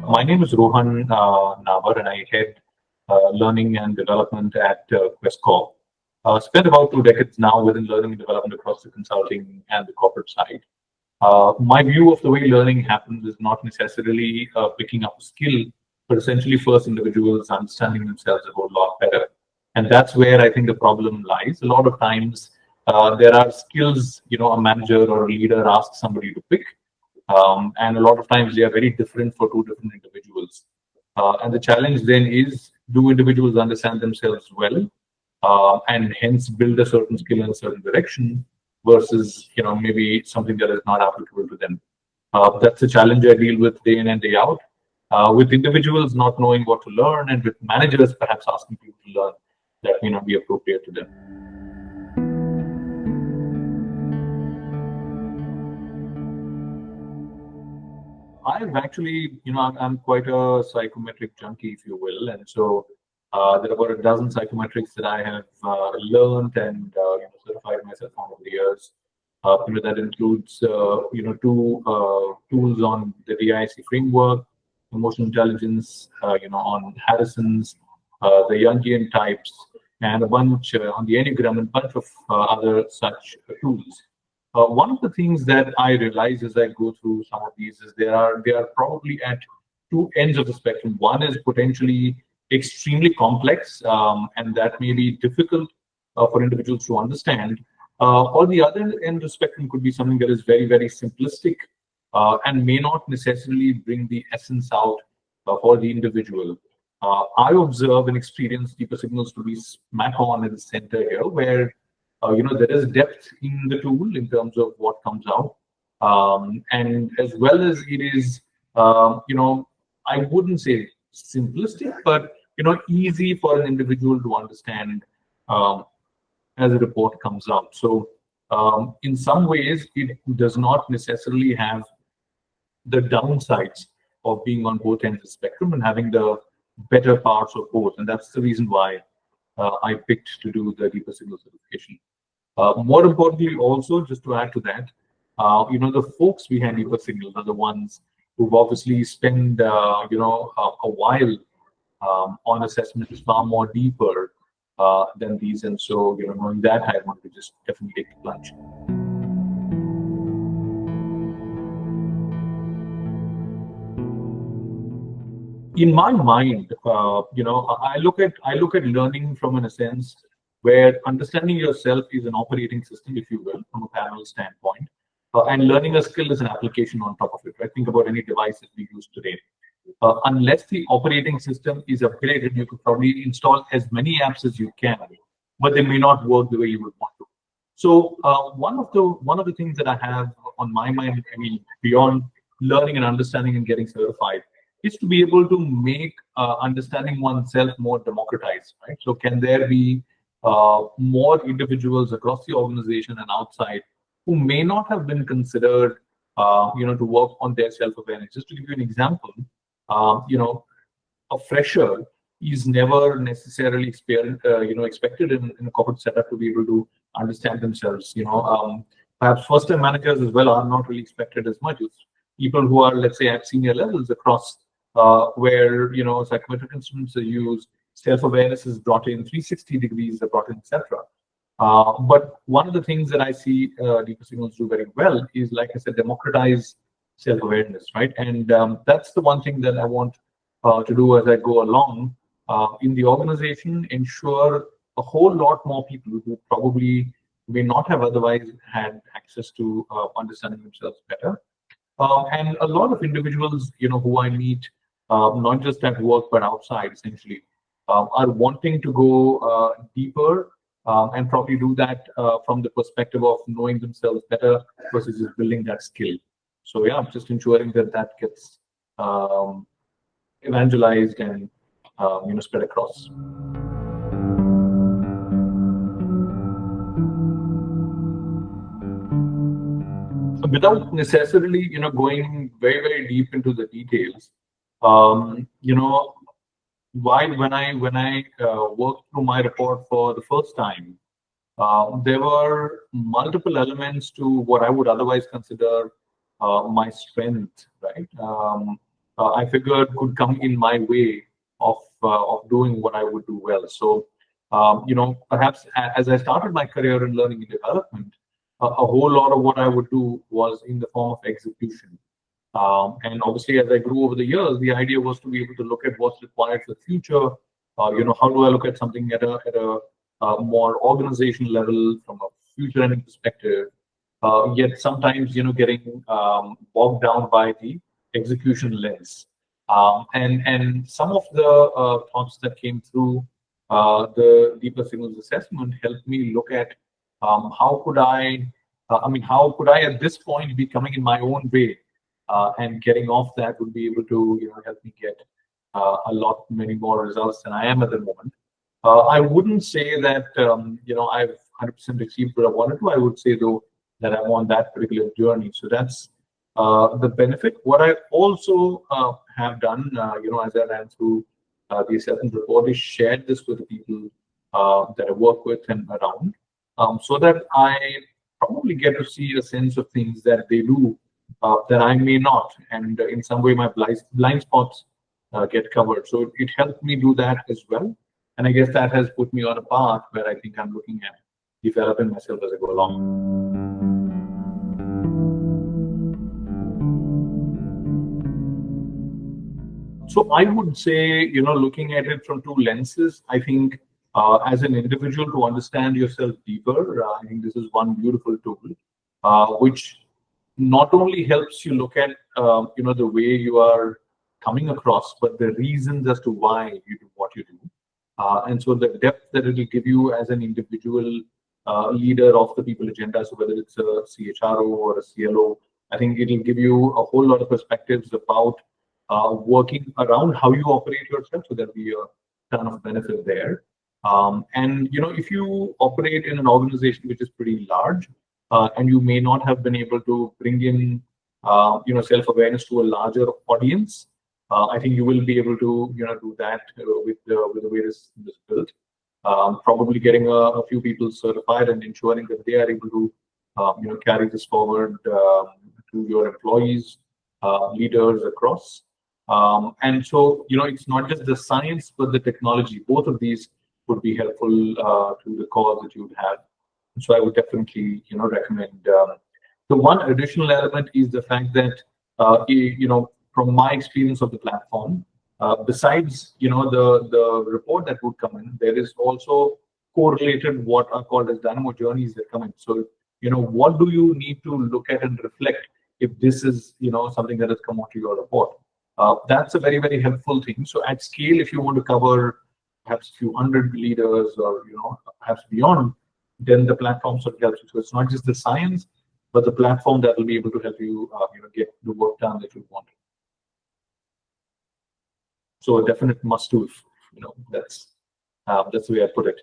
My name is Rohan Nabar, and I head learning and development at Quess Corp. Spent about 2 decades now within learning and development across the consulting and the corporate side. My view of the way learning happens is not necessarily picking up a skill, but essentially first individuals understanding themselves a whole lot better. And that's where I think the problem lies. A lot of times there are skills, a manager or a leader asks somebody to pick, and a lot of times they are very different for two different individuals. And the challenge then is, do individuals understand themselves well, and hence build a certain skill in a certain direction versus, maybe something that is not applicable to them. That's a challenge I deal with day in and day out, with individuals not knowing what to learn, and with managers perhaps asking people to learn that may not be appropriate to them. I've actually, I'm quite a psychometric junkie, if you will, and so there are about a dozen psychometrics that I have learned and certified myself on over the years. That includes, two tools on the DISC framework, emotional intelligence, on Harrison's, the Jungian types, and a bunch on the Enneagram, and a bunch of other such tools. One of the things that I realize as I go through some of these is they are probably at two ends of the spectrum. One is potentially extremely complex, and that may be difficult for individuals to understand. Or the other end of the spectrum could be something that is very, very simplistic, and may not necessarily bring the essence out for the individual. I observe and experience deeper signals to be smack on in the center here, where there is depth in the tool in terms of what comes out, and as well as it is, I wouldn't say simplistic, but easy for an individual to understand as a report comes out. So, in some ways, it does not necessarily have the downsides of being on both ends of the spectrum and having the better parts of both, and that's the reason why I picked to do the deeper signal certification. More importantly, also, just to add to that, the folks behind deeper signals are the ones who've obviously spent, a while on assessments far more deeper than these. And so, knowing that, I want to just definitely take the plunge. In my mind, I look at learning from a sense where understanding yourself is an operating system, if you will, from a panel standpoint, and learning a skill is an application on top of it. Right? Think about any device that we use today. Unless the operating system is upgraded, you could probably install as many apps as you can, but they may not work the way you would want to. So one of the things that I have on my mind, I mean, beyond learning and understanding and getting certified, is to be able to make understanding oneself more democratized. Right? So can there be more individuals across the organization and outside who may not have been considered, to work on their self-awareness? Just to give you an example, a fresher is never necessarily expected in a corporate setup to be able to understand themselves. Perhaps first-time managers as well are not really expected as much as people who are, let's say, at senior levels across, where psychometric instruments are used, self-awareness is brought in, 360 degrees are brought in, etc. But one of the things that I see deeper signals do very well is, like I said, democratize self-awareness, right? And that's the one thing that I want to do as I go along in the organization, ensure a whole lot more people who probably may not have otherwise had access to understanding themselves better. And a lot of individuals, who I meet, not just at work, but outside, essentially, are wanting to go deeper, and probably do that from the perspective of knowing themselves better versus just building that skill. So yeah, just ensuring that gets evangelized and spread across. Without necessarily going very, very deep into the details, when I worked through my report for the first time, there were multiple elements to what I would otherwise consider my strength, right? I figured could come in my way of doing what I would do well. So, perhaps as I started my career in learning and development, a whole lot of what I would do was in the form of execution. And obviously, as I grew over the years, the idea was to be able to look at what's required for the future. How do I look at something at a more organization level from a future ending perspective? Yet sometimes, getting bogged down by the execution lens. And some of the thoughts that came through the deeper signals assessment helped me look at how could I at this point be coming in my own way, and getting off that would be able to help me get a lot many more results than I am at the moment. I wouldn't say that I've 100% achieved what I wanted to. I would say though that I'm on that particular journey. So that's the benefit. What I also have done, as I ran through the assessment report, is shared this with the people that I work with and around, so that I probably get to see a sense of things that they do that I may not, and in some way my blind spots get covered. So it helped me do that as well, and I guess that has put me on a path where I think I'm looking at developing myself as I go along. So I would say, looking at it from two lenses, I think as an individual to understand yourself deeper, I think this is one beautiful tool, which not only helps you look at, the way you are coming across, but the reasons as to why you do what you do. And so the depth that it will give you as an individual leader of the people agenda, so whether it's a CHRO or a CLO, I think it will give you a whole lot of perspectives about working around how you operate yourself. So there'll be a ton of benefit there. And if you operate in an organization which is pretty large, and you may not have been able to bring in self-awareness to a larger audience, I think you will be able to do that with the way this is built. Probably getting a few people certified and ensuring that they are able to carry this forward to your employees, leaders across. And so it's not just the science but the technology. Both of these would be helpful to the cause that you would have. So I would definitely recommend. The one additional element is the fact that from my experience of the platform, besides the report that would come in, there is also correlated what are called as dynamo journeys that come in. So what do you need to look at and reflect if this is something that has come onto your report? That's a very, very helpful thing. So at scale, if you want to cover perhaps a few hundred leaders or perhaps beyond, then the platform sort of helps you. So it's not just the science, but the platform that will be able to help you get the work done that you want. So a definite must do. That's the way I put it.